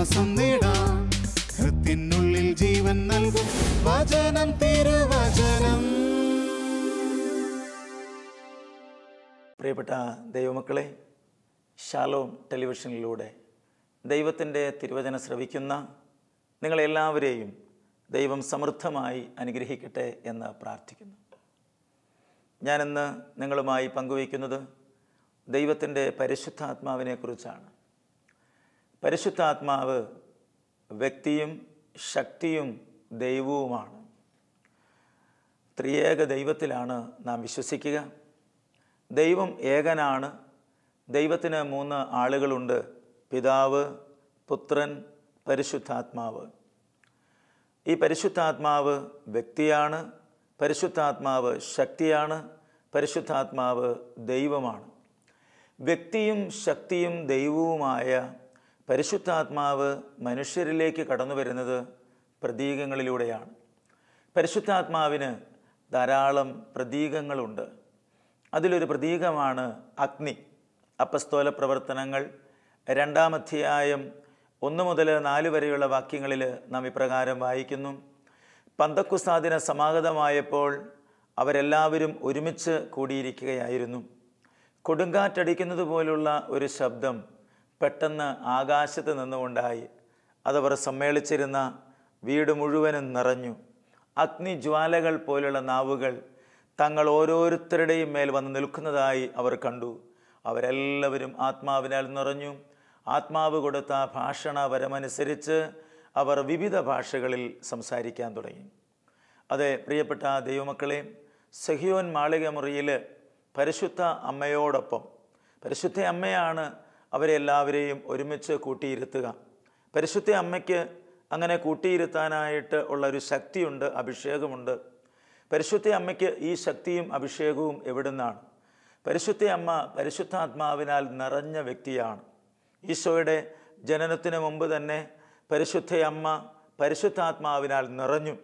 ആശ്വാസം നേടാം. ഹൃത്തിനുള്ളിൽ ജീവൻ നൽകും വചനം, തിരുവചനം. പ്രിയപ്പെട്ട ദൈവമക്കളെ, ഷാലോം ടെലിവിഷനിലൂടെ ദൈവത്തിൻ്റെ തിരുവചനം ശ്രവിക്കുന്ന നിങ്ങളെല്ലാവരെയും ദൈവം സമൃദ്ധമായി അനുഗ്രഹിക്കട്ടെ എന്ന് പ്രാർത്ഥിക്കുന്നു. ഞാനിന്ന് നിങ്ങളുമായി പങ്കുവയ്ക്കുന്നത് ദൈവത്തിൻ്റെ പരിശുദ്ധാത്മാവിനെക്കുറിച്ചാണ്. പരിശുദ്ധാത്മാവ് വ്യക്തിയും ശക്തിയും ദൈവവുമാണ്. ത്രിയേക ദൈവത്തിലാണ് നാം വിശ്വസിക്കുക. ദൈവം ഏകനാണ്. ദൈവത്തിന് 3 ആളുകളുണ്ട്: പിതാവ്, പുത്രൻ, പരിശുദ്ധാത്മാവ്. ഈ പരിശുദ്ധാത്മാവ് വ്യക്തിയാണ്, പരിശുദ്ധാത്മാവ് ശക്തിയാണ്, പരിശുദ്ധാത്മാവ് ദൈവമാണ്. വ്യക്തിയും ശക്തിയും ദൈവവുമായ പരിശുദ്ധാത്മാവ് മനുഷ്യരിലേക്ക് കടന്നു വരുന്നത് പ്രതീകങ്ങളിലൂടെയാണ്. പരിശുദ്ധാത്മാവിന് ധാരാളം പ്രതീകങ്ങളുണ്ട്. അതിലൊരു പ്രതീകമാണ് അഗ്നി. അപ്പസ്തോല പ്രവർത്തനങ്ങൾ 2-ാം അധ്യായം 1 മുതൽ 4 വരെയുള്ള വാക്യങ്ങളിൽ നാം ഇപ്രകാരം വായിക്കുന്നു: പന്തക്കുസ്താദിന സമാഗതമായപ്പോൾ അവരെല്ലാവരും ഒരുമിച്ച് കൂടിയിരിക്കുകയായിരുന്നു. കൊടുങ്കാറ്റടിക്കുന്നത് പോലുള്ള ഒരു ശബ്ദം പെട്ടെന്ന് ആകാശത്ത് നിന്നുകൊണ്ടായി. അതവർ സമ്മേളിച്ചിരുന്ന വീട് മുഴുവനും നിറഞ്ഞു. അഗ്നിജ്വാലകൾ പോലുള്ള നാവുകൾ തങ്ങൾ ഓരോരുത്തരുടെയും മേൽ വന്ന് നിൽക്കുന്നതായി അവർ കണ്ടു. അവരെല്ലാവരും ആത്മാവിനാൽ നിറഞ്ഞു. ആത്മാവ് കൊടുത്ത ഭാഷണവരമനുസരിച്ച് അവർ വിവിധ ഭാഷകളിൽ സംസാരിക്കാൻ തുടങ്ങി. അതെ പ്രിയപ്പെട്ട ദൈവമക്കളെ, സഹിയോൻ മാളിക മുറിയിൽ പരിശുദ്ധ അമ്മയോടൊപ്പം, പരിശുദ്ധ അമ്മയാണ് അവരെ എല്ലാവരെയും ഒരുമിച്ച് കൂട്ടിയിരുത്തുക. പരിശുദ്ധ അമ്മയ്ക്ക് അങ്ങനെ കൂട്ടിയിരുത്താനായിട്ട് ഉള്ളൊരു ശക്തിയുണ്ട്, അഭിഷേകമുണ്ട്. പരിശുദ്ധ അമ്മയ്ക്ക് ഈ ശക്തിയും അഭിഷേകവും എവിടുന്നാണ്? പരിശുദ്ധ അമ്മ പരിശുദ്ധാത്മാവിനാൽ നിറഞ്ഞ വ്യക്തിയാണ്. ഈശോയുടെ ജനനത്തിന് മുമ്പ് തന്നെ പരിശുദ്ധ അമ്മ പരിശുദ്ധാത്മാവിനാൽ നിറഞ്ഞു.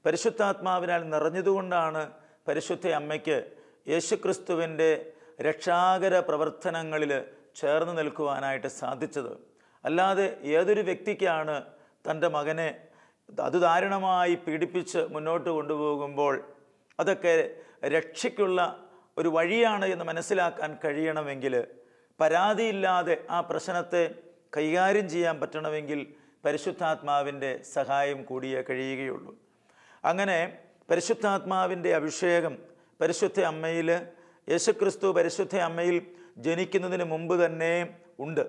പരിശുദ്ധാത്മാവിനാൽ നിറഞ്ഞതുകൊണ്ടാണ് പരിശുദ്ധ അമ്മയ്ക്ക് യേശുക്രിസ്തുവിൻ്റെ രക്ഷാകര പ്രവർത്തനങ്ങളിൽ ചേർന്ന് നിൽക്കുവാനായിട്ട് സാധിച്ചത്. അല്ലാതെ ഏതൊരു വ്യക്തിക്കാണ് തൻ്റെ മകനെ അതുദാരുണമായി പീഡിപ്പിച്ച് മുന്നോട്ട് കൊണ്ടുപോകുമ്പോൾ അതൊക്കെ രക്ഷയ്ക്കുള്ള ഒരു വഴിയാണ് എന്ന് മനസ്സിലാക്കാൻ കഴിയണമെങ്കിൽ, പരാതിയില്ലാതെ ആ പ്രശ്നത്തെ കൈകാര്യം ചെയ്യാൻ പറ്റണമെങ്കിൽ പരിശുദ്ധാത്മാവിൻ്റെ സഹായം കൂടിയേ കഴിയുകയുള്ളൂ. അങ്ങനെ പരിശുദ്ധാത്മാവിൻ്റെ അഭിഷേകം പരിശുദ്ധ അമ്മയിൽ, യേശുക്രിസ്തു പരിശുദ്ധ അമ്മയിൽ ജനിക്കുന്നതിന് മുമ്പ് തന്നെ ഉണ്ട്.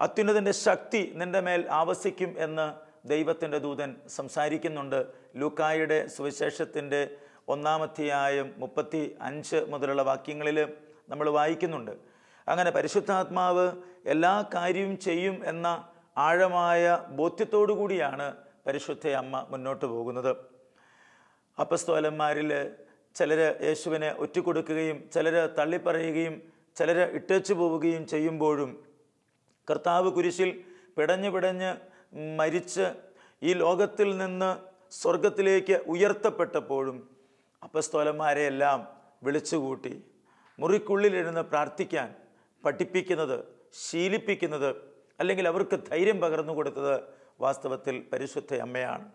അത്യുന്നതൻ്റെ ശക്തി നിൻ്റെ മേൽ ആവസിക്കും എന്ന് ദൈവത്തിൻ്റെ ദൂതൻ സംസാരിക്കുന്നുണ്ട്. ലൂക്കായുടെ സുവിശേഷത്തിൻ്റെ 1-ാം അധ്യായം 35 മുതലുള്ള വാക്യങ്ങളിൽ നമ്മൾ വായിക്കുന്നുണ്ട്. അങ്ങനെ പരിശുദ്ധാത്മാവ് എല്ലാ കാര്യവും ചെയ്യും എന്ന ആഴമായ ബോധ്യത്തോടു കൂടിയാണ് പരിശുദ്ധ അമ്മ മുന്നോട്ട് പോകുന്നത്. അപ്പസ്തോലന്മാരിൽ ചിലർ യേശുവിനെ ഒറ്റുകൊടുക്കുകയും ചിലർ തള്ളിപ്പറയുകയും ചിലർ ഇട്ടേച്ചു പോവുകയും ചെയ്യുമ്പോഴും, കർത്താവ് കുരിശിൽ പിടഞ്ഞ് മരിച്ച് ഈ ലോകത്തിൽ നിന്ന് സ്വർഗത്തിലേക്ക് ഉയർത്തപ്പെട്ടപ്പോഴും അപ്പസ്തോലന്മാരെയെല്ലാം വിളിച്ചുകൂട്ടി മുറിക്കുള്ളിലിരുന്ന് പ്രാർത്ഥിക്കാൻ പഠിപ്പിക്കുന്നത്, ശീലിപ്പിക്കുന്നത്, അല്ലെങ്കിൽ അവർക്ക് ധൈര്യം പകർന്നു കൊടുത്തത് വാസ്തവത്തിൽ പരിശുദ്ധ അമ്മയാണ്.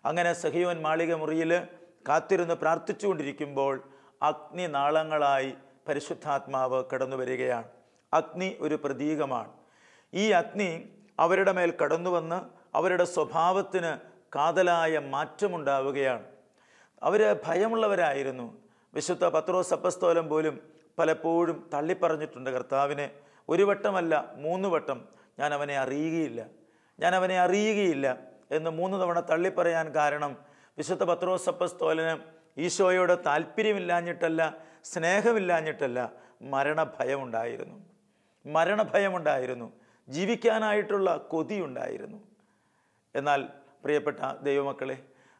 അങ്ങനെ സഹിയോൻ മാളിക മുറിയിൽ കാത്തിരുന്ന് പ്രാർത്ഥിച്ചുകൊണ്ടിരിക്കുമ്പോൾ അഗ്നി നാളങ്ങളായി പരിശുദ്ധാത്മാവ് കടന്നു വരികയാണ്. അഗ്നി ഒരു പ്രതീകമാണ്. ഈ അഗ്നി അവരുടെ മേൽ കടന്നു വന്ന് അവരുടെ സ്വഭാവത്തിന് കാതലായ മാറ്റമുണ്ടാവുകയാണ്. അവർ ഭയമുള്ളവരായിരുന്നു. വിശുദ്ധ പത്രോസ് അപ്പസ്തോലൻ പോലും പലപ്പോഴും തള്ളിപ്പറഞ്ഞിട്ടുണ്ട് കർത്താവിനെ. 1 വട്ടമല്ല 3 വട്ടം ഞാൻ അവനെ അറിയുകയില്ല എന്ന് 3 തവണ തള്ളിപ്പറയാൻ കാരണം വിശുദ്ധ പത്രോസ് അപ്പസ്തോലന് ഈശോയോട് താല്പര്യമില്ലാഞ്ഞിട്ടല്ല, സ്നേഹമില്ലാഞ്ഞിട്ടല്ല, മരണഭയമുണ്ടായിരുന്നു. ജീവിക്കാനായിട്ടുള്ള കൊതിയുണ്ടായിരുന്നു. എന്നാൽ പ്രിയപ്പെട്ട ദൈവമക്കളെ,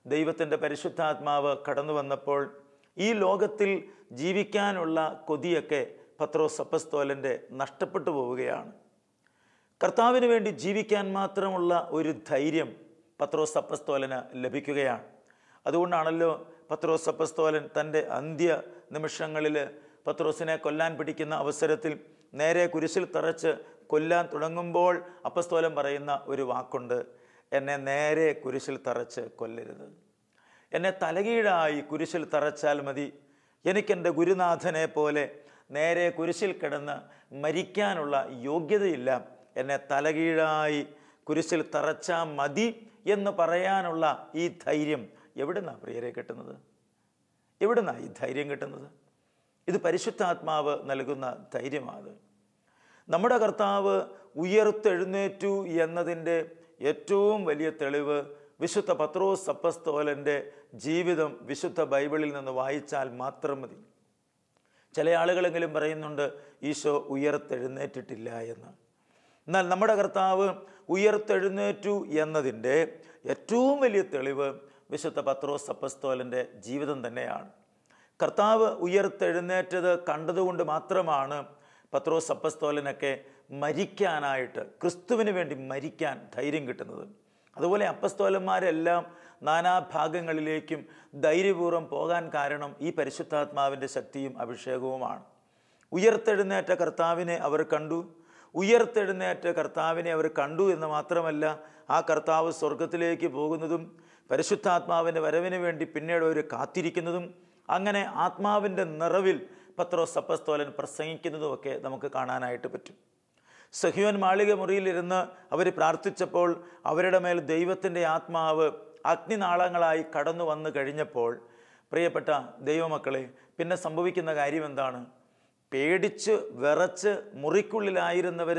ദൈവത്തിൻ്റെ പരിശുദ്ധാത്മാവ് കടന്നു വന്നപ്പോൾ ഈ ലോകത്തിൽ ജീവിക്കാനുള്ള കൊതിയൊക്കെ പത്രോസ് അപ്പസ്തോലൻ്റെ നഷ്ടപ്പെട്ടു പോവുകയാണ്. കർത്താവിന് വേണ്ടി ജീവിക്കാൻ മാത്രമുള്ള ഒരു ധൈര്യം പത്രോസ് അപ്പസ്തോലന് ലഭിക്കുകയാണ്. അതുകൊണ്ടാണല്ലോ പത്രോസ് അപ്പസ്തോലൻ തൻ്റെ അന്ത്യ നിമിഷങ്ങളിൽ പത്രോസിനെ കൊല്ലാൻ പിടിക്കുന്ന അവസരത്തിൽ നേരെ കുരിശിൽ തറച്ച് കൊല്ലാൻ തുടങ്ങുമ്പോൾ അപ്പസ്തോലൻ പറയുന്ന ഒരു വാക്കുണ്ട്, എന്നെ നേരെ കുരിശിൽ തറച്ച് കൊല്ലരുത്. എന്നെ തലകീഴായി കുരിശിൽ തറച്ചാൽ മതി. എനിക്കെൻ്റെ ഗുരുനാഥനെ പോലെ നേരെ കുരിശിൽ കിടന്ന് മരിക്കാനുള്ള യോഗ്യതയില്ല. എന്നെ തലകീഴായി കുരിശിൽ തറച്ചാൽ മതി എന്ന് പറയാനുള്ള ഈ ധൈര്യം എവിടുന്നാണ് പ്രിയരെ കിട്ടുന്നത്? എവിടുന്നാണ് ഈ ധൈര്യം കിട്ടുന്നത്? ഇത് പരിശുദ്ധാത്മാവ് നൽകുന്ന ധൈര്യമാണ്. നമ്മുടെ കർത്താവ് ഉയർത്തെഴുന്നേറ്റു എന്നതിൻ്റെ ഏറ്റവും വലിയ തെളിവ് വിശുദ്ധ പത്രോസ് അപ്പസ്തോലൻ്റെ ജീവിതം വിശുദ്ധ ബൈബിളിൽ നിന്ന് വായിച്ചാൽ മാത്രം മതി. ചില ആളുകളെങ്കിലും പറയുന്നുണ്ട് ഈശോ ഉയർത്തെഴുന്നേറ്റിട്ടില്ല എന്ന്. എന്നാൽ നമ്മുടെ കർത്താവ് ഉയർത്തെഴുന്നേറ്റു എന്നതിൻ്റെ ഏറ്റവും വലിയ തെളിവ് വിശുദ്ധ പത്രോസ് അപ്പസ്തോലൻ്റെ ജീവിതം തന്നെയാണ്. കർത്താവ് ഉയർത്തെഴുന്നേറ്റത് കണ്ടതുകൊണ്ട് മാത്രമാണ് പത്രോസ് അപ്പസ്തോലനൊക്കെ മരിക്കാനായിട്ട്, ക്രിസ്തുവിന് വേണ്ടി മരിക്കാൻ ധൈര്യം കിട്ടുന്നത്. അതുപോലെ അപ്പസ്തോലന്മാരെല്ലാം നാനാഭാഗങ്ങളിലേക്കും ധൈര്യപൂർവ്വം പോകാൻ കാരണം ഈ പരിശുദ്ധാത്മാവിൻ്റെ ശക്തിയും അഭിഷേകവുമാണ്. ഉയർത്തെഴുന്നേറ്റ കർത്താവിനെ അവർ കണ്ടു. ഉയർത്തെഴുന്നേറ്റ കർത്താവിനെ അവർ കണ്ടു എന്ന് മാത്രമല്ല, ആ കർത്താവ് സ്വർഗത്തിലേക്ക് പോകുന്നതും പരിശുദ്ധാത്മാവിൻ്റെ വരവിന് വേണ്ടി പിന്നീട് അവർ കാത്തിരിക്കുന്നതും, അങ്ങനെ ആത്മാവിൻ്റെ നിറവിൽ പത്രോസ് അപ്പസ്തോലൻ പ്രസംഗിക്കുന്നതുമൊക്കെ നമുക്ക് കാണാനായിട്ട് പറ്റും. സഹ്യോൻ മാളിക മുറിയിലിരുന്ന് അവർ പ്രാർത്ഥിച്ചപ്പോൾ അവരുടെ മേൽ ദൈവത്തിൻ്റെ ആത്മാവ് അഗ്നിനാളങ്ങളായി കടന്നു വന്നു കഴിഞ്ഞപ്പോൾ, പ്രിയപ്പെട്ട ദൈവമക്കളെ, പിന്നെ സംഭവിക്കുന്ന കാര്യം എന്താണ്? പേടിച്ച് വിറച്ച് മുറിക്കുള്ളിലായിരുന്നവർ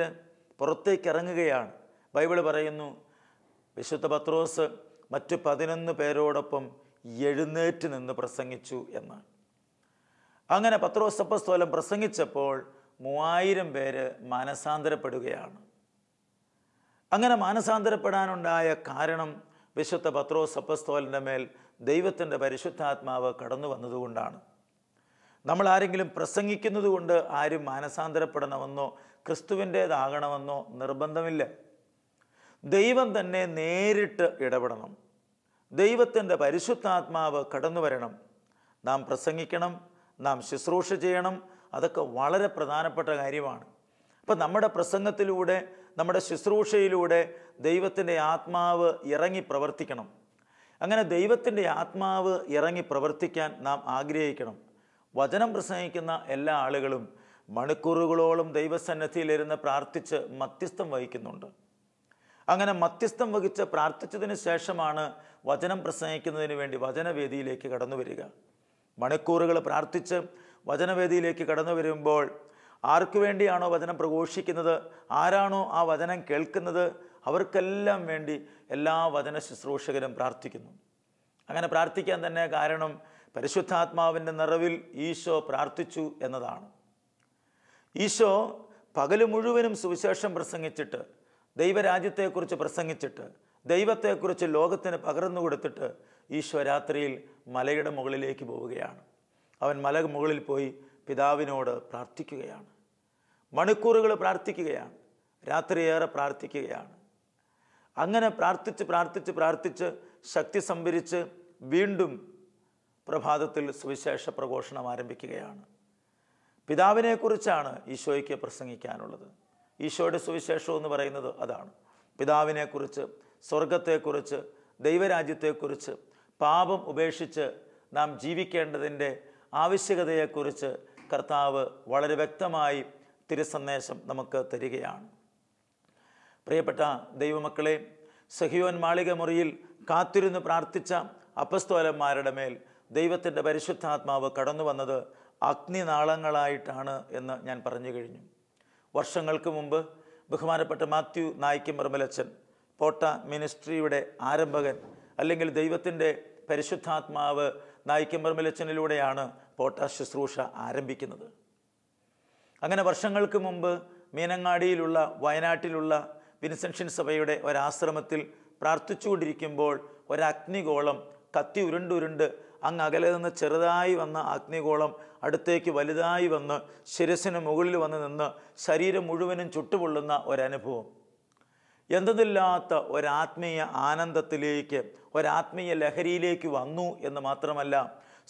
പുറത്തേക്ക് ഇറങ്ങുകയാണ്. ബൈബിൾ പറയുന്നു, വിശുദ്ധ പത്രോസ് മറ്റ് 11 പേരോടൊപ്പം എഴുന്നേറ്റ് നിന്ന് പ്രസംഗിച്ചു എന്ന്. അങ്ങനെ പത്രോസ് അപ്പസ്തോലൻ പ്രസംഗിച്ചപ്പോൾ 3000 പേര് മാനസാന്തരപ്പെടുകയാണ്. അങ്ങനെ മാനസാന്തരപ്പെടാനുണ്ടായ കാരണം വിശുദ്ധ പത്രോസ് അപ്പസ്തോലൻ്റെ മേൽ ദൈവത്തിൻ്റെ പരിശുദ്ധാത്മാവ് കടന്നു വന്നതുകൊണ്ടാണ്. നമ്മൾ ആരെങ്കിലും പ്രസംഗിക്കുന്നത് കൊണ്ട് ആരും മാനസാന്തരപ്പെടണമെന്നോ ക്രിസ്തുവിൻ്റേതാകണമെന്നോ നിർബന്ധമില്ല. ദൈവം തന്നെ നേരിട്ട് ഇടപെടണം. ദൈവത്തിൻ്റെ പരിശുദ്ധാത്മാവ് കടന്നു വരണം. നാം പ്രസംഗിക്കണം, നാം ശുശ്രൂഷ ചെയ്യണം. അതൊക്കെ വളരെ പ്രധാനപ്പെട്ട കാര്യമാണ്. അപ്പം നമ്മുടെ പ്രസംഗത്തിലൂടെ, നമ്മുടെ ശുശ്രൂഷയിലൂടെ ദൈവത്തിൻ്റെ ആത്മാവ് ഇറങ്ങി പ്രവർത്തിക്കണം. അങ്ങനെ ദൈവത്തിൻ്റെ ആത്മാവ് ഇറങ്ങി പ്രവർത്തിക്കാൻ നാം ആഗ്രഹിക്കണം. വചനം പ്രസംഗിക്കുന്ന എല്ലാ ആളുകളും മണിക്കൂറുകളോളം ദൈവസന്നിധിയിലിരുന്ന് പ്രാർത്ഥിച്ച് മധ്യസ്ഥം വഹിക്കുന്നുണ്ട്. അങ്ങനെ മധ്യസ്ഥം വഹിച്ച് പ്രാർത്ഥിച്ചതിന് ശേഷമാണ് വചനം പ്രസംഗിക്കുന്നതിന് വേണ്ടി വചനവേദിയിലേക്ക് കടന്നു വരിക. മണിക്കൂറുകൾ പ്രാർത്ഥിച്ച് വചനവേദിയിലേക്ക് കടന്നു വരുമ്പോൾ ആർക്കു വേണ്ടിയാണോ വചനം പ്രഘോഷിക്കുന്നത്, ആരാണോ ആ വചനം കേൾക്കുന്നത്, അവർക്കെല്ലാം വേണ്ടി എല്ലാ വചന ശുശ്രൂഷകരും പ്രാർത്ഥിക്കുന്നു. അങ്ങനെ പ്രാർത്ഥിക്കാൻ തന്നെ കാരണം പരിശുദ്ധാത്മാവിൻ്റെ നിറവിൽ ഈശോ പ്രാർത്ഥിച്ചു എന്നതാണ്. ഈശോ പകല് മുഴുവനും സുവിശേഷം പ്രസംഗിച്ചിട്ട്, ദൈവരാജ്യത്തെക്കുറിച്ച് പ്രസംഗിച്ചിട്ട്, ദൈവത്തെക്കുറിച്ച് ലോകത്തിന് പകർന്നു കൊടുത്തിട്ട് ഈശോ രാത്രിയിൽ മലയുടെ മുകളിലേക്ക് പോവുകയാണ്. അവൻ മല മുകളിൽ പോയി പിതാവിനോട് പ്രാർത്ഥിക്കുകയാണ്. മണിക്കൂറുകൾ പ്രാർത്ഥിക്കുകയാണ്, രാത്രിയേറെ പ്രാർത്ഥിക്കുകയാണ്. അങ്ങനെ പ്രാർത്ഥിച്ച് ശക്തി സംഭരിച്ച് വീണ്ടും പ്രഭാതത്തിൽ സുവിശേഷ പ്രഘോഷണം ആരംഭിക്കുകയാണ്. പിതാവിനെക്കുറിച്ചാണ് ഈശോയ്ക്ക് പ്രസംഗിക്കാനുള്ളത്. ഈശോയുടെ സുവിശേഷം എന്ന് പറയുന്നത് അതാണ്. പിതാവിനെക്കുറിച്ച്, സ്വർഗത്തെക്കുറിച്ച്, ദൈവരാജ്യത്തെക്കുറിച്ച്, പാപം ഉപേക്ഷിച്ച് നാം ജീവിക്കേണ്ടതിൻ്റെ ആവശ്യകതയെക്കുറിച്ച് കർത്താവ് വളരെ വ്യക്തമായി തിരുസന്ദേശം നമുക്ക് തരികയാണ്. പ്രിയപ്പെട്ട ദൈവമക്കളെ, സഹ്യോൻ മാളിക മുറിയിൽ കാത്തിരുന്ന് പ്രാർത്ഥിച്ച അപ്പസ്തോലന്മാരുടെ മേൽ ദൈവത്തിൻ്റെ പരിശുദ്ധാത്മാവ് കടന്നു വന്നത് അഗ്നിനാളങ്ങളായിട്ടാണ് എന്ന് ഞാൻ പറഞ്ഞു കഴിഞ്ഞു. വർഷങ്ങൾക്ക് മുമ്പ് ബഹുമാനപ്പെട്ട മാത്യു നായിക്കം മർമലച്ചൻ, പോട്ട മിനിസ്ട്രിയുടെ ആരംഭകൻ, അല്ലെങ്കിൽ ദൈവത്തിൻ്റെ പരിശുദ്ധാത്മാവ് നായിക്കം മർമലച്ചനിലൂടെയാണ് പോട്ട ശുശ്രൂഷ ആരംഭിക്കുന്നത്. അങ്ങനെ വർഷങ്ങൾക്ക് മുമ്പ് മീനങ്ങാടിയിലുള്ള, വയനാട്ടിലുള്ള വിൻസെൻഷൻ സഭയുടെ ഒരാശ്രമത്തിൽ പ്രാർത്ഥിച്ചുകൊണ്ടിരിക്കുമ്പോൾ ഒരഗ്നിഗോളം കത്തി ഉരുണ്ടുരുണ്ട് അങ്ങ് അകലെ നിന്ന് ചെറുതായി വന്ന അഗ്നിഗോളം അടുത്തേക്ക് വലുതായി വന്ന് ശിരസിന് മുകളിൽ വന്ന് നിന്ന് ശരീരം മുഴുവനും ചുട്ടുപൊള്ളുന്ന ഒരനുഭവം. എന്തെന്നില്ലാത്ത ഒരാത്മീയ ആനന്ദത്തിലേക്ക്, ഒരാത്മീയ ലഹരിയിലേക്ക് വന്നു എന്ന് മാത്രമല്ല,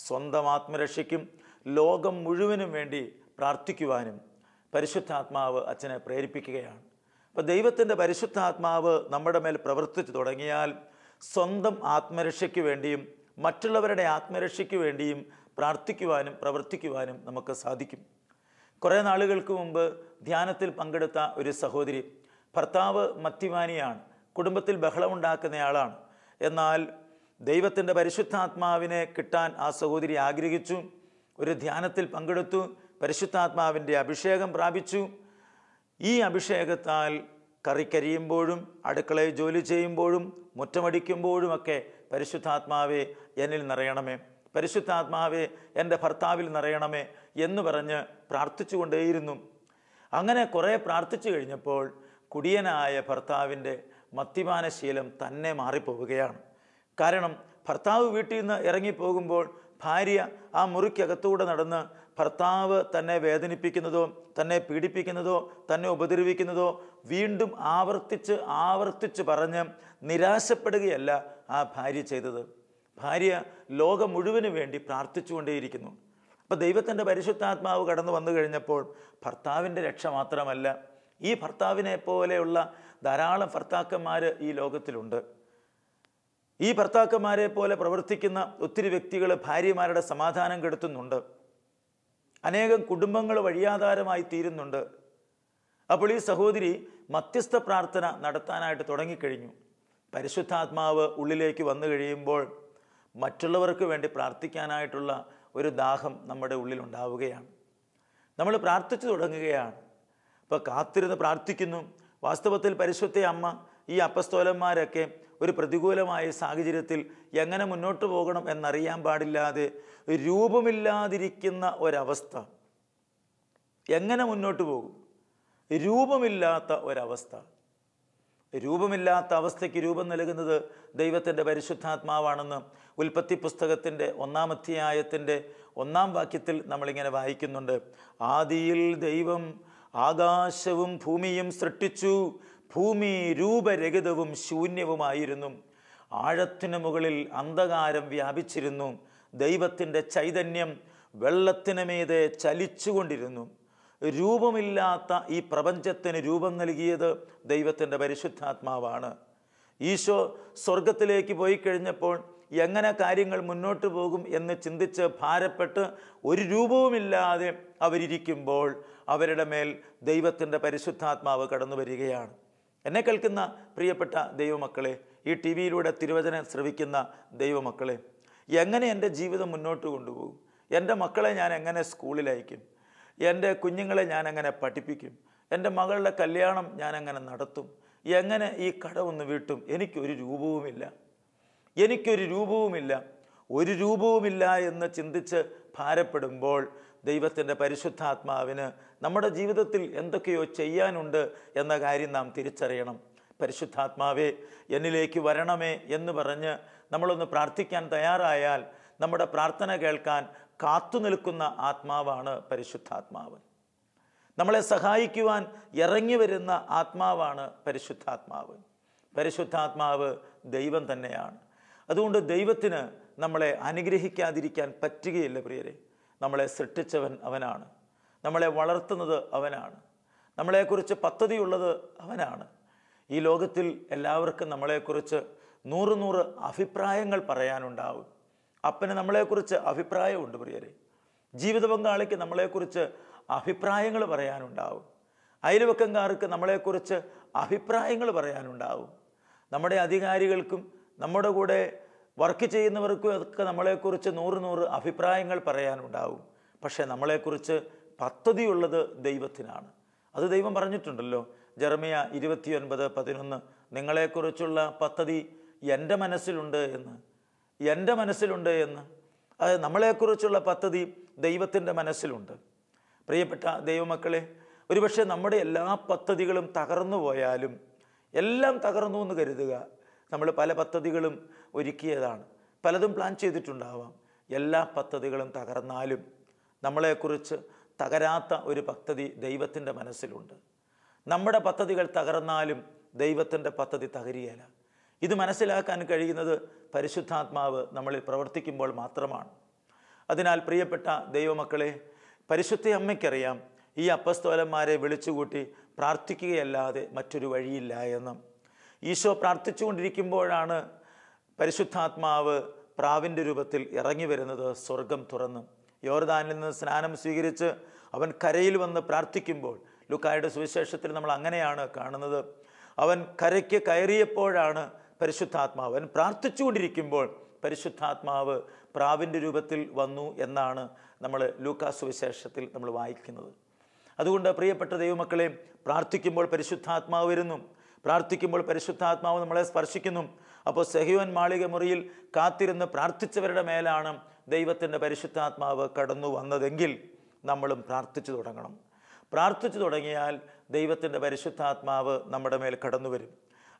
സ്വന്തം ആത്മരക്ഷയ്ക്കും ലോകം മുഴുവനും വേണ്ടി പ്രാർത്ഥിക്കുവാനും പരിശുദ്ധാത്മാവ് അച്ഛനെ പ്രേരിപ്പിക്കുകയാണ്. അപ്പോൾ ദൈവത്തിൻ്റെ പരിശുദ്ധാത്മാവ് നമ്മുടെ മേൽ പ്രവർത്തിച്ചു തുടങ്ങിയാൽ സ്വന്തം ആത്മരക്ഷയ്ക്ക് വേണ്ടിയും മറ്റുള്ളവരുടെ ആത്മരക്ഷയ്ക്ക് വേണ്ടിയും പ്രാർത്ഥിക്കുവാനും പ്രവർത്തിക്കുവാനും നമുക്ക് സാധിക്കും. കുറേ നാളുകൾക്ക് മുമ്പ് ധ്യാനത്തിൽ പങ്കെടുത്ത ഒരു സഹോദരി, ഭർത്താവ് മദ്യപാനിയാണ്, കുടുംബത്തിൽ ബഹളമുണ്ടാക്കുന്നയാളാണ്. എന്നാൽ ദൈവത്തിൻ്റെ പരിശുദ്ധാത്മാവിനെ കിട്ടാൻ ആ സഹോദരി ആഗ്രഹിച്ചു. ഒരു ധ്യാനത്തിൽ പങ്കെടുത്തു, പരിശുദ്ധാത്മാവിൻ്റെ അഭിഷേകം പ്രാപിച്ചു. ഈ അഭിഷേകത്താൽ കറിക്കരിയുമ്പോഴും അടുക്കളയിൽ ജോലി ചെയ്യുമ്പോഴും മുറ്റമടിക്കുമ്പോഴുമൊക്കെ പരിശുദ്ധാത്മാവെ എന്നിൽ നിറയണമേ, പരിശുദ്ധാത്മാവെ എൻ്റെ ഭർത്താവിൽ നിറയണമേ എന്ന് പറഞ്ഞ് പ്രാർത്ഥിച്ചു കൊണ്ടേയിരുന്നു. അങ്ങനെ കുറേ പ്രാർത്ഥിച്ചു കഴിഞ്ഞപ്പോൾ കുടിയനായ ഭർത്താവിൻ്റെ മദ്യപാനശീലം തന്നെ മാറിപ്പോവുകയാണ്. കാരണം ഭർത്താവ് വീട്ടിൽ നിന്ന് ഇറങ്ങിപ്പോകുമ്പോൾ ഭാര്യ ആ മുറിക്കകത്തൂടെ നടന്ന് ഭർത്താവ് തന്നെ വേദനിപ്പിക്കുന്നതോ തന്നെ പീഡിപ്പിക്കുന്നതോ തന്നെ ഉപദ്രവിക്കുന്നതോ വീണ്ടും ആവർത്തിച്ച് പറഞ്ഞ് നിരാശപ്പെടുകയല്ല ആ ഭാര്യ ചെയ്തത്. ഭാര്യ ലോകം മുഴുവന് വേണ്ടി പ്രാർത്ഥിച്ചുകൊണ്ടേയിരിക്കുന്നു. അപ്പോൾ ദൈവത്തിൻ്റെ പരിശുദ്ധാത്മാവ് കടന്നു വന്നു കഴിഞ്ഞപ്പോൾ ഭർത്താവിൻ്റെ രക്ഷ മാത്രമല്ല, ഈ ഭർത്താവിനെ പോലെയുള്ള ധാരാളം ഭർത്താക്കന്മാർ ഈ ലോകത്തിലുണ്ട്. ഈ ഭർത്താക്കന്മാരെ പോലെ പ്രവർത്തിക്കുന്ന ഒത്തിരി വ്യക്തികൾ ഭാര്യമാരുടെ സമാധാനം കെടുത്തുന്നുണ്ട്. അനേകം കുടുംബങ്ങൾ വഴിയാധാരമായി തീരുന്നുണ്ട്. അപ്പോൾ ഈ സഹോദരി മധ്യസ്ഥ പ്രാർത്ഥന നടത്താനായിട്ട് തുടങ്ങിക്കഴിഞ്ഞു. പരിശുദ്ധാത്മാവ് ഉള്ളിലേക്ക് വന്നു കഴിയുമ്പോൾ മറ്റുള്ളവർക്ക് വേണ്ടി പ്രാർത്ഥിക്കാനായിട്ടുള്ള ഒരു ദാഹം നമ്മുടെ ഉള്ളിലുണ്ടാവുകയാണ്. നമ്മൾ പ്രാർത്ഥിച്ചു തുടങ്ങുകയാണ്. അപ്പോൾ കാത്തിരുന്ന് പ്രാർത്ഥിക്കുന്നു. വാസ്തവത്തിൽ പരിശുദ്ധ അമ്മ ഈ അപ്പസ്തോലന്മാരൊക്കെ ഒരു പ്രതികൂലമായ സാഹചര്യത്തിൽ എങ്ങനെ മുന്നോട്ട് പോകണം എന്നറിയാൻ പാടില്ലാതെ രൂപമില്ലാതിരിക്കുന്ന ഒരവസ്ഥ, എങ്ങനെ മുന്നോട്ട് പോകും, രൂപമില്ലാത്ത ഒരവസ്ഥ. രൂപമില്ലാത്ത അവസ്ഥയ്ക്ക് രൂപം നൽകുന്നത് ദൈവത്തിൻ്റെ പരിശുദ്ധാത്മാവാണെന്ന് ഉൽപ്പത്തി പുസ്തകത്തിൻ്റെ 1-ാം അധ്യായത്തിൻ്റെ 1-ാം വാക്യത്തിൽ നമ്മളിങ്ങനെ വായിക്കുന്നുണ്ട്. ആദിയിൽ ദൈവം ആകാശവും ഭൂമിയും സൃഷ്ടിച്ചു, ഭൂമി രൂപരഹിതവും ശൂന്യവുമായിരുന്നു, ആഴത്തിനു മുകളിൽ അന്ധകാരം വ്യാപിച്ചിരുന്നു, ദൈവത്തിൻ്റെ ചൈതന്യം വെള്ളത്തിന് മീതെ ചലിച്ചുകൊണ്ടിരുന്നു. രൂപമില്ലാത്ത ഈ പ്രപഞ്ചത്തിന് രൂപം നൽകിയത് ദൈവത്തിൻ്റെ പരിശുദ്ധാത്മാവാണ്. ഈശോ സ്വർഗത്തിലേക്ക് പോയി കഴിഞ്ഞപ്പോൾ എങ്ങനെ കാര്യങ്ങൾ മുന്നോട്ട് പോകും എന്ന് ചിന്തിച്ച് ഭാരപ്പെട്ട് ഒരു രൂപവുമില്ലാതെ അവരിയ്ക്കുമ്പോൾ അവരുടെ മേൽ ദൈവത്തിൻ്റെ പരിശുദ്ധാത്മാവ് കടന്നു വരികയാണ്. എന്നെ കേൾക്കുന്ന പ്രിയപ്പെട്ട ദൈവമക്കളെ, ഈ ടി വിയിലൂടെ തിരുവചനം ശ്രവിക്കുന്ന ദൈവമക്കളെ, എങ്ങനെ എൻ്റെ ജീവിതം മുന്നോട്ട് കൊണ്ടുപോകും? എൻ്റെ മക്കളെ ഞാൻ എങ്ങനെ സ്കൂളിൽ അയക്കും? എൻ്റെ കുഞ്ഞുങ്ങളെ ഞാൻ എങ്ങനെ പഠിപ്പിക്കും? എൻ്റെ മകളുടെ കല്യാണം ഞാൻ എങ്ങനെ നടത്തും? എങ്ങനെ ഈ കടമൊന്ന് വീട്ടും? എനിക്കൊരു രൂപവുമില്ല, ഒരു രൂപവുമില്ല എന്ന് ചിന്തിച്ച് ഭാരപ്പെടുമ്പോൾ ദൈവത്തിൻ്റെ പരിശുദ്ധാത്മാവിന് നമ്മുടെ ജീവിതത്തിൽ എന്തൊക്കെയോ ചെയ്യാനുണ്ട് എന്ന കാര്യം നാം തിരിച്ചറിയണം. പരിശുദ്ധാത്മാവേ എന്നിലേക്ക് വരണമേ എന്ന് പറഞ്ഞ് നമ്മളൊന്ന് പ്രാർത്ഥിക്കാൻ തയ്യാറായാൽ നമ്മുടെ പ്രാർത്ഥന കേൾക്കാൻ കാത്തു നിൽക്കുന്ന ആത്മാവാണ് പരിശുദ്ധാത്മാവ്. നമ്മളെ സഹായിക്കുവാൻ ഇറങ്ങി വരുന്ന ആത്മാവാണ് പരിശുദ്ധാത്മാവ്. പരിശുദ്ധാത്മാവ് ദൈവം തന്നെയാണ്. അതുകൊണ്ട് ദൈവത്തിന് നമ്മളെ അനുഗ്രഹിക്കാതിരിക്കാൻ പറ്റുകയില്ല പ്രിയരെ. നമ്മളെ സൃഷ്ടിച്ചവൻ അവനാണ്, നമ്മളെ വളർത്തുന്നത് അവനാണ്, നമ്മളെക്കുറിച്ച് പദ്ധതിയുള്ളത് അവനാണ്. ഈ ലോകത്തിൽ എല്ലാവർക്കും നമ്മളെക്കുറിച്ച് 100 അഭിപ്രായങ്ങൾ പറയാനുണ്ടാവും. അപ്പന് നമ്മളെക്കുറിച്ച് അഭിപ്രായമുണ്ട് പ്രിയരെ. ജീവിത പങ്കാളിക്ക് നമ്മളെക്കുറിച്ച് അഭിപ്രായങ്ങൾ പറയാനുണ്ടാവും. അയൽവക്കംകാർക്ക് നമ്മളെക്കുറിച്ച് അഭിപ്രായങ്ങൾ പറയാനുണ്ടാവും. നമ്മുടെ അധികാരികൾക്കും നമ്മുടെ കൂടെ വർക്ക് ചെയ്യുന്നവർക്കും ഒക്കെ നമ്മളെക്കുറിച്ച് 100 അഭിപ്രായങ്ങൾ പറയാനുണ്ടാവും. പക്ഷേ നമ്മളെക്കുറിച്ച് പദ്ധതിയുള്ളത് ദൈവത്തിനാണ്. അത് ദൈവം പറഞ്ഞിട്ടുണ്ടല്ലോ, ജെറമ്യ 29:11, നിങ്ങളെക്കുറിച്ചുള്ള പദ്ധതി എൻ്റെ മനസ്സിലുണ്ട് എന്ന്. അത് നമ്മളെക്കുറിച്ചുള്ള പദ്ധതി ദൈവത്തിൻ്റെ മനസ്സിലുണ്ട്. പ്രിയപ്പെട്ട ദൈവമക്കളെ, ഒരുപക്ഷെ നമ്മുടെ എല്ലാ പദ്ധതികളും തകർന്നു പോയാലും, എല്ലാം തകർന്നു എന്ന് കരുതുക, നമ്മൾ പല പദ്ധതികളും ഒരുക്കിയതാണ്, പലതും പ്ലാൻ ചെയ്തിട്ടുണ്ടാവാം. എല്ലാ പദ്ധതികളും തകർന്നാലും നമ്മളെക്കുറിച്ച് തകരാത്ത ഒരു പദ്ധതി ദൈവത്തിൻ്റെ മനസ്സിലുണ്ട്. നമ്മുടെ പദ്ധതികൾ തകർന്നാലും ദൈവത്തിൻ്റെ പദ്ധതി തകരുകയില്ല. ഇത് മനസ്സിലാക്കാൻ കഴിയുന്നത് പരിശുദ്ധാത്മാവ് നമ്മളിൽ പ്രവർത്തിക്കുമ്പോൾ മാത്രമാണ്. അതിനാൽ പ്രിയപ്പെട്ട ദൈവമക്കളെ, പരിശുദ്ധ അമ്മയ്ക്കറിയാം ഈ അപ്പസ്തോലന്മാരെ വിളിച്ചുകൂട്ടി പ്രാർത്ഥിക്കുകയല്ലാതെ മറ്റൊരു വഴിയില്ല എന്ന്. ഈശോ പ്രാർത്ഥിച്ചുകൊണ്ടിരിക്കുമ്പോഴാണ് പരിശുദ്ധാത്മാവ് പ്രാവിൻ്റെ രൂപത്തിൽ ഇറങ്ങി വരുന്നത്. സ്വർഗം തുറന്ന് യോർദാനിൽ നിന്ന് സ്നാനം സ്വീകരിച്ച് അവൻ കരയിൽ വന്ന് പ്രാർത്ഥിക്കുമ്പോൾ, ലൂക്കായുടെ സുവിശേഷത്തിൽ നമ്മൾ അങ്ങനെയാണ് കാണുന്നത്. അവൻ കരയ്ക്ക് കയറിയപ്പോഴാണ് പരിശുദ്ധാത്മാവ്, അവൻ പ്രാർത്ഥിച്ചുകൊണ്ടിരിക്കുമ്പോൾ പരിശുദ്ധാത്മാവ് പ്രാവിൻ്റെ രൂപത്തിൽ വന്നു എന്നാണ് നമ്മൾ ലൂക്കാ സുവിശേഷത്തിൽ നമ്മൾ വായിക്കുന്നത്. അതുകൊണ്ട് പ്രിയപ്പെട്ട ദൈവമക്കളെ, പ്രാർത്ഥിക്കുമ്പോൾ പരിശുദ്ധാത്മാവ് വരുന്നു, പ്രാർത്ഥിക്കുമ്പോൾ പരിശുദ്ധാത്മാവ് നമ്മളെ സ്പർശിക്കുന്നു. അപ്പോൾ സെഹിയോൻ മാളിക മുറിയിൽ കാത്തിരുന്ന് പ്രാർത്ഥിച്ചവരുടെ മേലാണ് ദൈവത്തിൻ്റെ പരിശുദ്ധാത്മാവ് കടന്നു വന്നതെങ്കിൽ നമ്മളും പ്രാർത്ഥിച്ചു തുടങ്ങണം. പ്രാർത്ഥിച്ചു തുടങ്ങിയാൽ ദൈവത്തിൻ്റെ പരിശുദ്ധാത്മാവ് നമ്മുടെ മേൽ കടന്നു വരും.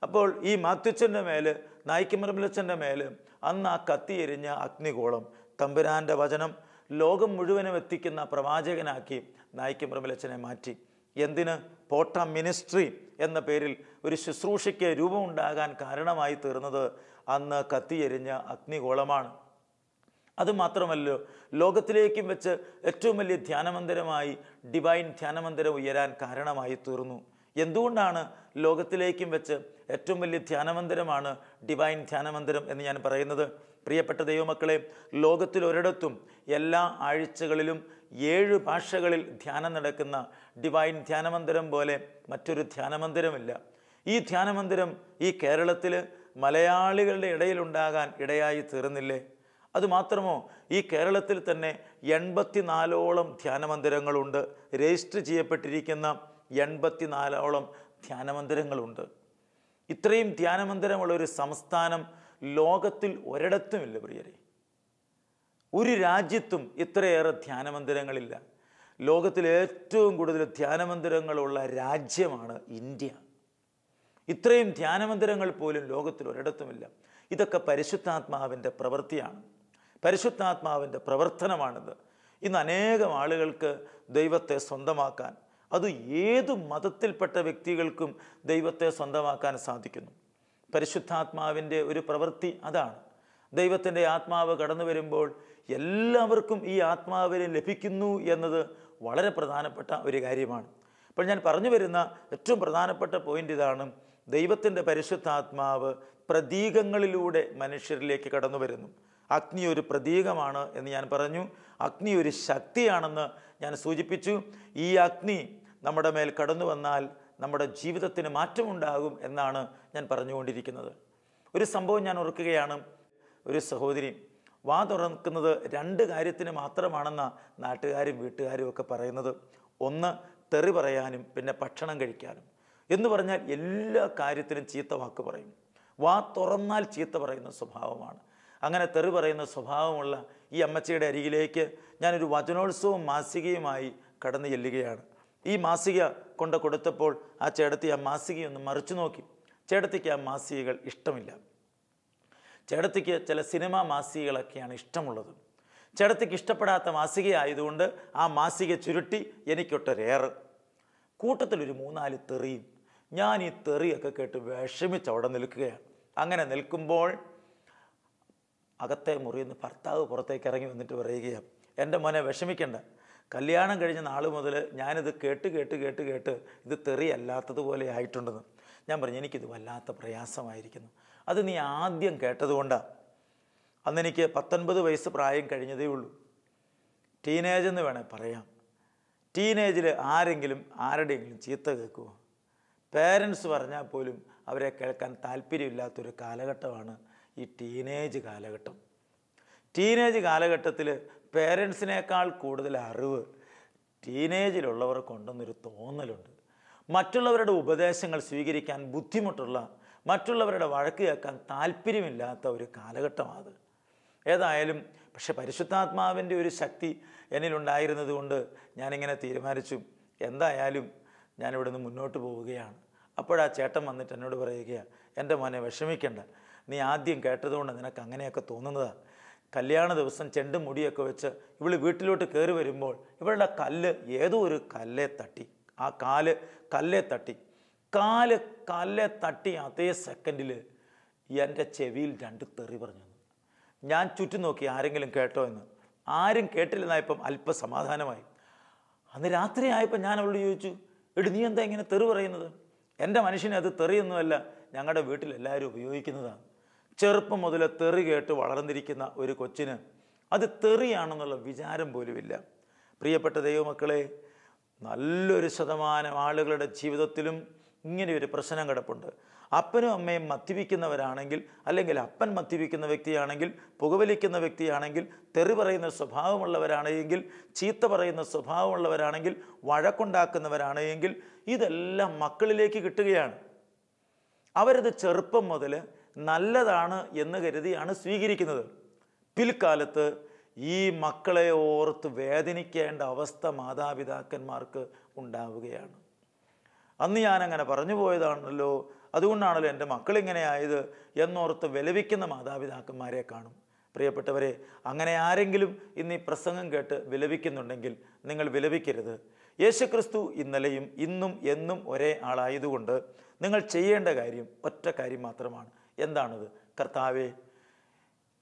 അപ്പോൾ ഈ മാത്യുച്ചൻ്റെ മേൽ, നായിക്കമർമിലച്ചൻ്റെ മേൽ അന്ന് ആ കത്തിയെരിഞ്ഞ അഗ്നിഗോളം തമ്പുരാൻ്റെ വചനം ലോകം മുഴുവനും എത്തിക്കുന്ന പ്രവാചകനാക്കി നായിക്കമർമിലച്ചനെ മാറ്റി. എന്തിന്? പോട്ട മിനിസ്ട്രി എന്ന പേരിൽ ഒരു ശുശ്രൂഷയ്ക്ക് രൂപമുണ്ടാകാൻ കാരണമായി തീർന്നത് അന്ന് കത്തിയെരിഞ്ഞ അഗ്നിഗോളമാണ്. അതുമാത്രമല്ലോ, ലോകത്തിലേക്കും വെച്ച് ഏറ്റവും വലിയ ധ്യാനമന്ദിരമായി ഡിവൈൻ ധ്യാനമന്ദിരം ഉയരാൻ കാരണമായി തീർന്നു. എന്തുകൊണ്ടാണ് ലോകത്തിലേക്കും വെച്ച് ഏറ്റവും വലിയ ധ്യാനമന്ദിരമാണ് ഡിവൈൻ ധ്യാനമന്ദിരം എന്ന് ഞാൻ പറയുന്നത്? പ്രിയപ്പെട്ട ദൈവമക്കളെ, ലോകത്തിലൊരിടത്തും എല്ലാ ആഴ്ചകളിലും 7 ഭാഷകളിൽ ധ്യാനം നടക്കുന്ന ഡിവൈൻ ധ്യാനമന്ദിരം പോലെ മറ്റൊരു ധ്യാനമന്ദിരമില്ല. ഈ ധ്യാനമന്ദിരം ഈ കേരളത്തിൽ മലയാളികളുടെ ഇടയിലുണ്ടാകാൻ ഇടയായി തീർന്നില്ലേ? അതുമാത്രമോ, ഈ കേരളത്തിൽ തന്നെ 84ഓളം ധ്യാനമന്ദിരങ്ങളുണ്ട്. രജിസ്റ്റർ ചെയ്യപ്പെട്ടിരിക്കുന്ന 84ഓളം ധ്യാനമന്ദിരങ്ങളുണ്ട്. ഇത്രയും ധ്യാനമന്ദിരമുള്ള ഒരു സംസ്ഥാനം ലോകത്തിൽ ഒരിടത്തുമില്ല പ്രിയരെ. ഒരു രാജ്യത്തും ഇത്രയേറെ ധ്യാനമന്ദിരങ്ങളില്ല. ലോകത്തിൽ ഏറ്റവും കൂടുതൽ ധ്യാനമന്ദിരങ്ങളുള്ള രാജ്യമാണ് ഇന്ത്യ. ഇത്രയും ധ്യാനമന്ദിരങ്ങൾ പോലും ലോകത്തിൽ ഒരിടത്തുമില്ല. ഇതൊക്കെ പരിശുദ്ധാത്മാവിൻ്റെ പ്രവൃത്തിയാണ്, പരിശുദ്ധാത്മാവിൻ്റെ പ്രവർത്തനമാണിത്. ഇന്ന് അനേകം ആളുകൾക്ക് ദൈവത്തെ സ്വന്തമാക്കാൻ, അത് ഏതു മതത്തിൽപ്പെട്ട വ്യക്തികൾക്കും ദൈവത്തെ സ്വന്തമാക്കാൻ സാധിക്കുന്നു. പരിശുദ്ധാത്മാവിൻ്റെ ഒരു പ്രവൃത്തി അതാണ്. ദൈവത്തിൻ്റെ ആത്മാവ് കടന്നു വരുമ്പോൾ എല്ലാവർക്കും ഈ ആത്മാവിനെ ലഭിക്കുന്നു എന്നത് വളരെ പ്രധാനപ്പെട്ട ഒരു കാര്യമാണ്. അപ്പോൾ ഞാൻ പറഞ്ഞു വരുന്ന ഏറ്റവും പ്രധാനപ്പെട്ട പോയിൻ്റ് ഇതാണ്: ദൈവത്തിൻ്റെ പരിശുദ്ധാത്മാവ് പ്രതീകങ്ങളിലൂടെ മനുഷ്യരിലേക്ക് കടന്നു വരുന്നു. അഗ്നി ഒരു പ്രതീകമാണ് എന്ന് ഞാൻ പറഞ്ഞു. അഗ്നി ഒരു ശക്തിയാണെന്ന് ഞാൻ സൂചിപ്പിച്ചു. ഈ അഗ്നി നമ്മുടെ മേൽ കടന്നു വന്നാൽ നമ്മുടെ ജീവിതത്തിന് മാറ്റമുണ്ടാകും എന്നാണ് ഞാൻ പറഞ്ഞുകൊണ്ടിരിക്കുന്നത്. ഒരു സംഭവം ഞാൻ ഓർക്കുകയാണ്. ഒരു സഹോദരി വാ തുറക്കുന്നത് 2 കാര്യത്തിന് മാത്രമാണെന്നാണ് നാട്ടുകാരും വീട്ടുകാരും ഒക്കെ പറയുന്നത്. ഒന്ന്, തെറി പറയാനും പിന്നെ ഭക്ഷണം കഴിക്കാനും. എന്ന് പറഞ്ഞാൽ എല്ലാ കാര്യത്തിനും ചീത്ത വാക്ക് പറയും. വാ തുറന്നാൽ ചീത്ത പറയുന്ന സ്വഭാവമാണ്. അങ്ങനെ തെറി പറയുന്ന സ്വഭാവമുള്ള ഈ അമ്മച്ചിയുടെ അരികിലേക്ക് ഞാനൊരു വചനോത്സവം മാസികയുമായി കടന്നു ചെല്ലുകയാണ്. ഈ മാസിക കൊടുത്തപ്പോൾ ആ ചേട്ടത്തി ആ മാസികയൊന്ന് മറിച്ചു നോക്കി. ചേട്ടത്തിക്ക് ആ മാസികകൾ ഇഷ്ടമില്ല. ചേട്ടത്തിക്ക് ചില സിനിമാ മാസികകളൊക്കെയാണ് ഇഷ്ടമുള്ളത്. ചേട്ടത്തിക്ക് ഇഷ്ടപ്പെടാത്ത മാസിക ആയതുകൊണ്ട് ആ മാസിക ചുരുട്ടി എനിക്കൊട്ടൊരേറെ. കൂട്ടത്തിലൊരു 3-4 തെറിയും. ഞാൻ ഈ തെറിയൊക്കെ കേട്ട് വിഷമിച്ച് അവിടെ നിൽക്കുകയാണ്. അങ്ങനെ നിൽക്കുമ്പോൾ അകത്തെ മുറിയിൽ നിന്ന് ഭർത്താവ് പുറത്തേക്ക് ഇറങ്ങി വന്നിട്ട് പറയുകയാണ്, എൻ്റെ മോനെ വിഷമിക്കണ്ട, കല്യാണം കഴിഞ്ഞ നാൾ മുതൽ ഞാനിത് കേട്ട് ഇത് തെറിയല്ലാത്തതുപോലെ ആയിട്ടുണ്ടെന്ന്. ഞാൻ പറഞ്ഞു, എനിക്കിത് വല്ലാത്ത പ്രയാസമായിരിക്കുന്നു. അത് നീ ആദ്യം കേട്ടതുകൊണ്ടാണ്. അന്നെനിക്ക് 19 വയസ്സ് പ്രായം കഴിഞ്ഞതേ ഉള്ളൂ. ടീനേജ് എന്ന് വേണേൽ പറയാം. ടീനേജിൽ ആരെങ്കിലും ആരുടെയെങ്കിലും ചീത്ത കേൾക്കുമോ? പേരൻസ് പറഞ്ഞാൽ പോലും അവരെ കേൾക്കാൻ താല്പര്യമില്ലാത്തൊരു കാലഘട്ടമാണ് ഈ ടീനേജ് കാലഘട്ടം. ടീനേജ് കാലഘട്ടത്തിൽ പേരൻസിനേക്കാൾ കൂടുതൽ അറിവ് ടീനേജിലുള്ളവർക്കുണ്ടെന്നൊരു തോന്നലുണ്ട്. മറ്റുള്ളവരുടെ ഉപദേശങ്ങൾ സ്വീകരിക്കാൻ ബുദ്ധിമുട്ടുള്ള, മറ്റുള്ളവരുടെ വഴക്ക് കേൾക്കാൻ താല്പര്യമില്ലാത്ത ഒരു കാലഘട്ടമാണ്. ഏതായാലും പക്ഷെ പരിശുദ്ധാത്മാവിൻ്റെ ഒരു ശക്തി എന്നിലുണ്ടായിരുന്നത് കൊണ്ട് ഞാനിങ്ങനെ തീരുമാനിച്ചു, എന്തായാലും ഞാനിവിടെ നിന്ന് മുന്നോട്ട് പോവുകയാണ്. അപ്പോഴാ ചേട്ടൻ വന്നിട്ട് എന്നോട് പറയുകയാണ്, എൻ്റെ മോനെ വിഷമിക്കണ്ട, നീ ആദ്യം കേട്ടതുകൊണ്ട് നിനക്ക് അങ്ങനെയൊക്കെ തോന്നുന്നതാണ്. കല്യാണ ദിവസം ചെണ്ടും മുടിയൊക്കെ വെച്ച് ഇവൾ വീട്ടിലോട്ട് കയറി വരുമ്പോൾ ഇവളുടെ കല്ല് ഏതോ ഒരു കല്ലെ തട്ടി. ആ കല്ലെ തട്ടി അതേ സെക്കൻഡിൽ എൻ്റെ ചെവിയിൽ 2 തെറി പറഞ്ഞു. ഞാൻ ചുറ്റും നോക്കി ആരെങ്കിലും കേട്ടോ എന്ന്. ആരും കേട്ടില്ലെന്നായപ്പം അല്പസമാധാനമായി. അന്ന് രാത്രി ആയപ്പോൾ ഞാൻ അവളോട് ചോദിച്ചു, നീ എന്താ ഇങ്ങനെ തെറി പറയുന്നത്? എൻ്റെ മനുഷ്യനെ അത് തെറിയൊന്നുമല്ല, ഞങ്ങളുടെ വീട്ടിൽ എല്ലാവരും ഉപയോഗിക്കുന്നതാണ്. ചെറുപ്പം മുതൽ തെറി കേട്ട് വളർന്നിരിക്കുന്ന ഒരു കൊച്ചിന് അത് തെറിയാണെന്നുള്ള വിചാരം പോലുമില്ല. പ്രിയപ്പെട്ട ദൈവമക്കളെ, നല്ലൊരു ശതമാനം ആളുകളുടെ ജീവിതത്തിലും ഇങ്ങനെ ഒരു പ്രശ്നം കിടപ്പുണ്ട്. അപ്പനും അമ്മയും മദ്യപിക്കുന്നവരാണെങ്കിൽ, അല്ലെങ്കിൽ അപ്പൻ മദ്യപിക്കുന്ന വ്യക്തിയാണെങ്കിൽ, പുകവലിക്കുന്ന വ്യക്തിയാണെങ്കിൽ, തെറി പറയുന്ന സ്വഭാവമുള്ളവരാണെങ്കിൽ, ചീത്ത പറയുന്ന സ്വഭാവമുള്ളവരാണെങ്കിൽ, വഴക്കുണ്ടാക്കുന്നവരാണെങ്കിൽ, ഇതെല്ലാം മക്കളിലേക്ക് കിട്ടുകയാണ്. അവരത് ചെറുപ്പം മുതൽ നല്ലതാണ് എന്ന് കരുതിയാണ് സ്വീകരിക്കുന്നത്. പിൽക്കാലത്ത് ഈ മക്കളെ ഓർത്ത് വേദനിക്കേണ്ട അവസ്ഥ മാതാപിതാക്കന്മാർക്ക് ഉണ്ടാവുകയാണ്. അന്ന് ഞാനങ്ങനെ പറഞ്ഞു പോയതാണല്ലോ, അതുകൊണ്ടാണല്ലോ എൻ്റെ മക്കളിങ്ങനെ ആയത് എന്നോർത്ത് വിലപിക്കുന്ന മാതാപിതാക്കന്മാരെ കാണും. പ്രിയപ്പെട്ടവരെ, അങ്ങനെ ആരെങ്കിലും ഇന്ന് ഈ പ്രസംഗം കേട്ട് വിലപിക്കുന്നുണ്ടെങ്കിൽ നിങ്ങൾ വിലപിക്കരുത്. യേശുക്രിസ്തു ഇന്നലെയും ഇന്നും എന്നും ഒരേ ആളായതുകൊണ്ട് നിങ്ങൾ ചെയ്യേണ്ട കാര്യം ഒറ്റ കാര്യം മാത്രമാണ്. എന്താണത്? കർത്താവേ,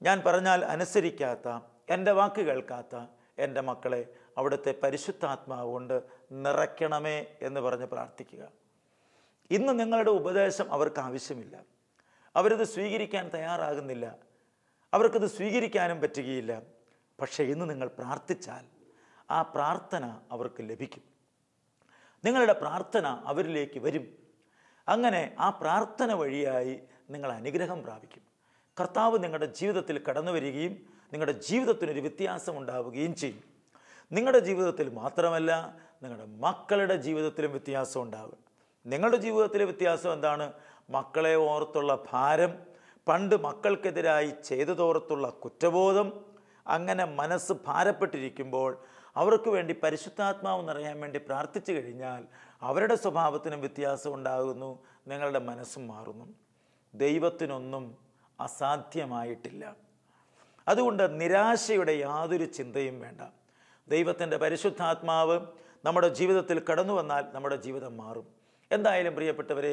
ഞാൻ പറഞ്ഞാൽ അനുസരിക്കാത്ത, എൻ്റെ വാക്ക് കേൾക്കാത്ത എൻ്റെ മക്കളെ അവിടുത്തെ പരിശുദ്ധാത്മാവ് കൊണ്ട് നിറയ്ക്കണമേ എന്ന് പറഞ്ഞ് പ്രാർത്ഥിക്കുക. ഇന്ന് നിങ്ങളുടെ ഉപദേശം അവർക്ക് ആവശ്യമില്ല, അവരത് സ്വീകരിക്കാൻ തയ്യാറാകുന്നില്ല, അവർക്കത് സ്വീകരിക്കാനും പറ്റുകയില്ല. പക്ഷേ ഇന്ന് നിങ്ങൾ പ്രാർത്ഥിച്ചാൽ ആ പ്രാർത്ഥന അവർക്ക് ലഭിക്കും. നിങ്ങളുടെ പ്രാർത്ഥന അവരിലേക്ക് വരും. അങ്ങനെ ആ പ്രാർത്ഥന വഴിയായി നിങ്ങൾ അനുഗ്രഹം പ്രാപിക്കും. കർത്താവ് നിങ്ങളുടെ ജീവിതത്തിൽ കടന്നു വരികയും നിങ്ങളുടെ ജീവിതത്തിനൊരു വ്യത്യാസം ഉണ്ടാവുകയും ചെയ്യും. നിങ്ങളുടെ ജീവിതത്തിൽ മാത്രമല്ല, നിങ്ങളുടെ മക്കളുടെ ജീവിതത്തിലും വ്യത്യാസം ഉണ്ടാകും. നിങ്ങളുടെ ജീവിതത്തിലെ വ്യത്യാസം എന്താണ്? മക്കളെ ഓർത്തുള്ള ഭാരം, പണ്ട് മക്കൾക്കെതിരായി ചെയ്തതോർത്തുള്ള കുറ്റബോധം, അങ്ങനെ മനസ്സ് ഭാരപ്പെട്ടിരിക്കുമ്പോൾ അവർക്ക് വേണ്ടി പരിശുദ്ധാത്മാവ് നിറയാൻ വേണ്ടി പ്രാർത്ഥിച്ചു കഴിഞ്ഞാൽ അവരുടെ സ്വഭാവത്തിനും വ്യത്യാസം ഉണ്ടാകുന്നു, നിങ്ങളുടെ മനസ്സും മാറുന്നു. ദൈവത്തിനൊന്നും അസാധ്യമായിട്ടില്ല. അതുകൊണ്ട് നിരാശയുടെ യാതൊരു ചിന്തയും വേണ്ട. ദൈവത്തിൻ്റെ പരിശുദ്ധാത്മാവ് നമ്മുടെ ജീവിതത്തിൽ കടന്നു വന്നാൽ നമ്മുടെ ജീവിതം മാറും. എന്തായാലും പ്രിയപ്പെട്ടവരെ,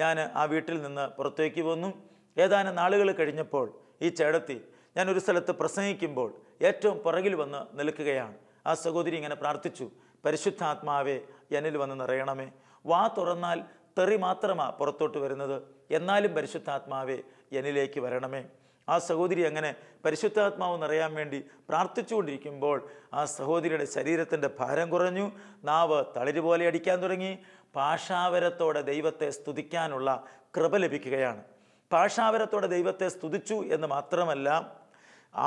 ഞാൻ ആ വീട്ടിൽ നിന്ന് പുറത്തേക്ക് വന്നു. ഏതാനും നാളുകൾ കഴിഞ്ഞപ്പോൾ ഈ ചേടത്തി ഞാൻ ഒരു സ്ഥലത്ത് പ്രസംഗിക്കുമ്പോൾ ഏറ്റവും പുറകിൽ വന്ന് നിൽക്കുകയാണ്. ആ സഹോദരി ഇങ്ങനെ പ്രാർത്ഥിച്ചു, പരിശുദ്ധാത്മാവെ എന്നിൽ വന്ന് നിറയണമേ. വാ തുറന്നാൽ തെറി മാത്രമാണ് പുറത്തോട്ട് വരുന്നത്, എന്നാലും പരിശുദ്ധാത്മാവെ എന്നിലേക്ക് വരണമേ. ആ സഹോദരി അങ്ങനെ പരിശുദ്ധാത്മാവ് നിറയാൻ വേണ്ടി പ്രാർത്ഥിച്ചുകൊണ്ടിരിക്കുമ്പോൾ ആ സഹോദരിയുടെ ശരീരത്തിൻ്റെ ഭാരം കുറഞ്ഞു, നാവ് തളിര് പോലെ അടിക്കാൻ തുടങ്ങി. പാഷാവരത്തോടെ ദൈവത്തെ സ്തുതിക്കാനുള്ള കൃപ ലഭിക്കുകയാണ്. പാഷാവരത്തോടെ ദൈവത്തെ സ്തുതിച്ചു എന്ന് മാത്രമല്ല,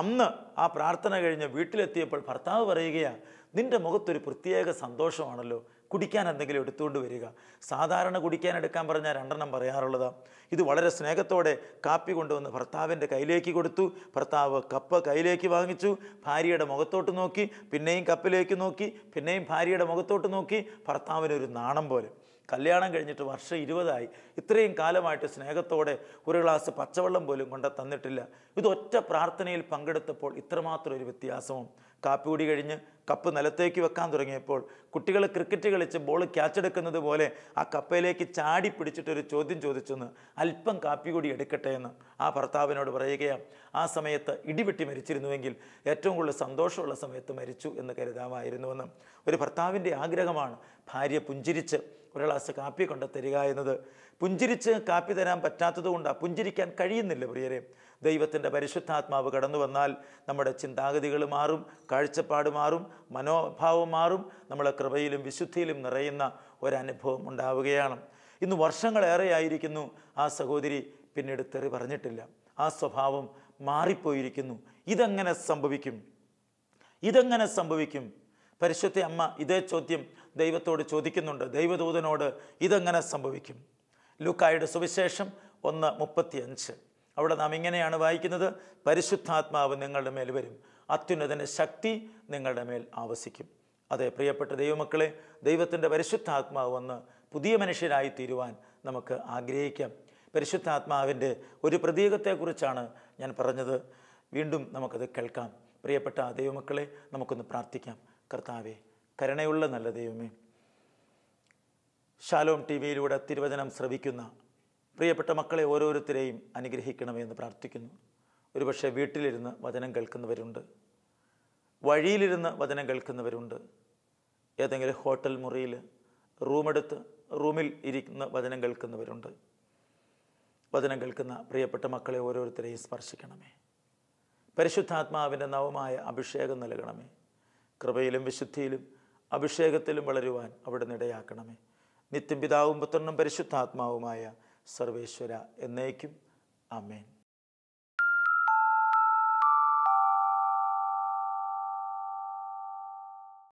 അന്ന് ആ പ്രാർത്ഥന കഴിഞ്ഞ് വീട്ടിലെത്തിയപ്പോൾ ഭർത്താവ് പറയുകയാണ്, നിൻ്റെ മുഖത്തൊരു പ്രത്യേക സന്തോഷമാണല്ലോ, കുടിക്കാൻ എന്തെങ്കിലും എടുത്തുകൊണ്ട് വരിക. സാധാരണ കുടിക്കാൻ എടുക്കാൻ പറഞ്ഞാൽ 2 പറയാറുള്ളതാണ്. ഇത് വളരെ സ്നേഹത്തോടെ കാപ്പി കൊണ്ടുവന്ന് ഭർത്താവിൻ്റെ കയ്യിലേക്ക് കൊടുത്തു. ഭർത്താവ് കപ്പ് കയ്യിലേക്ക് വാങ്ങിച്ചു, ഭാര്യയുടെ മുഖത്തോട്ട് നോക്കി, പിന്നെയും കപ്പിലേക്ക് നോക്കി, പിന്നെയും ഭാര്യയുടെ മുഖത്തോട്ട് നോക്കി. ഭർത്താവിനൊരു നാണം പോലെ. കല്യാണം കഴിഞ്ഞിട്ട് വർഷം 20ആയി, ഇത്രയും കാലമായിട്ട് സ്നേഹത്തോടെ ഒരു ഗ്ലാസ് പച്ചവെള്ളം പോലും കൊണ്ട് തന്നിട്ടില്ല. ഇതൊറ്റ പ്രാർത്ഥനയിൽ പങ്കെടുത്തപ്പോൾ ഇത്രമാത്രം ഒരു വ്യത്യാസവും. കാപ്പി കൂടി കഴിഞ്ഞ് കപ്പ് നിലത്തേക്ക് വെക്കാൻ തുടങ്ങിയപ്പോൾ കുട്ടികൾ ക്രിക്കറ്റ് കളിച്ച് ബോൾ ക്യാച്ചെടുക്കുന്നത് പോലെ ആ കപ്പയിലേക്ക് ചാടി പിടിച്ചിട്ടൊരു ചോദ്യം ചോദിച്ചെന്ന്, അല്പം കാപ്പി കൂടി എടുക്കട്ടെ എന്ന് ആ ഭർത്താവിനോട് പറയുകയാണ്. ആ സമയത്ത് ഇടിവെട്ടി മരിച്ചിരുന്നുവെങ്കിൽ ഏറ്റവും കൂടുതൽ സന്തോഷമുള്ള സമയത്ത് മരിച്ചു എന്ന് കരുതാമായിരുന്നുവെന്ന്. ഒരു ഭർത്താവിൻ്റെ ആഗ്രഹമാണ് ഭാര്യ പുഞ്ചിരിച്ച് ഒരു ഗ്ലാസ് കാപ്പി കൊണ്ട് തരിക എന്നത്. പുഞ്ചിരിച്ച് കാപ്പി തരാൻ പറ്റാത്തത് കൊണ്ടാണ്, പുഞ്ചിരിക്കാൻ കഴിയുന്നില്ല പ്രിയരെ. ദൈവത്തിൻ്റെ പരിശുദ്ധാത്മാവ് കടന്നു വന്നാൽ നമ്മുടെ ചിന്താഗതികൾ മാറും, കാഴ്ചപ്പാട് മാറും, മനോഭാവം മാറും, നമ്മളെ കൃപയിലും വിശുദ്ധിയിലും നിറയുന്ന ഒരനുഭവം ഉണ്ടാവുകയാണ്. ഇന്ന് വർഷങ്ങളേറെയായിരിക്കുന്നു ആ സഹോദരി പിന്നീട് തെറി പറഞ്ഞിട്ടില്ല. ആ സ്വഭാവം മാറിപ്പോയിരിക്കുന്നു. ഇതെങ്ങനെ സംഭവിക്കും? ഇതെങ്ങനെ സംഭവിക്കും? പരിശുദ്ധ അമ്മ ഇതേ ചോദ്യം ദൈവത്തോട് ചോദിക്കുന്നുണ്ട്, ദൈവദൂതനോട്. ഇതെങ്ങനെ സംഭവിക്കും? ലൂക്കായുടെ സുവിശേഷം 1:35 അവിടെ നാം ഇങ്ങനെയാണ് വായിക്കുന്നത്, പരിശുദ്ധാത്മാവ് നിങ്ങളുടെ മേൽ വരും, അത്യുന്നതൻ്റെ ശക്തി നിങ്ങളുടെ മേൽ ആവസിക്കും. അതെ പ്രിയപ്പെട്ട ദൈവമക്കളെ, ദൈവത്തിൻ്റെ പരിശുദ്ധാത്മാവ് വന്ന് പുതിയ മനുഷ്യരായി തീരുവാൻ നമുക്ക് ആഗ്രഹിക്കാം. പരിശുദ്ധാത്മാവിൻ്റെ ഒരു പ്രതീകത്തെക്കുറിച്ചാണ് ഞാൻ പറഞ്ഞത്. വീണ്ടും നമുക്കത് കേൾക്കാം. പ്രിയപ്പെട്ട ദൈവമക്കളെ, നമുക്കൊന്ന് പ്രാർത്ഥിക്കാം. കർത്താവേ, കരുണയുള്ള നല്ല ദൈവമേ, ഷാലോം ടിവിയിലൂടെ തിരുവചനം ശ്രവിക്കുന്ന പ്രിയപ്പെട്ട മക്കളെ ഓരോരുത്തരെയും അനുഗ്രഹിക്കണമെന്ന് പ്രാർത്ഥിക്കുന്നു. ഒരുപക്ഷെ വീട്ടിലിരുന്ന് വചനം കേൾക്കുന്നവരുണ്ട്, വഴിയിലിരുന്ന് വചനം കേൾക്കുന്നവരുണ്ട്, ഏതെങ്കിലും ഹോട്ടൽ മുറിയിൽ റൂമിൽ ഇരിക്കുന്ന വചനം കേൾക്കുന്നവരുണ്ട്. വചനം കേൾക്കുന്ന പ്രിയപ്പെട്ട മക്കളെ ഓരോരുത്തരെയും സ്പർശിക്കണമേ. പരിശുദ്ധാത്മാവിൻ്റെ നവമായ അഭിഷേകം നൽകണമേ. കൃപയിലും വിശുദ്ധിയിലും അഭിഷേകത്തിലും വളരുവാൻ അവിടുന്ന് ഇടയാക്കണമേ. നിത്യം പിതാവും പുത്രനും പരിശുദ്ധാത്മാവുമായ സർവേശ്വര എന്നേക്കും ആമേൻ.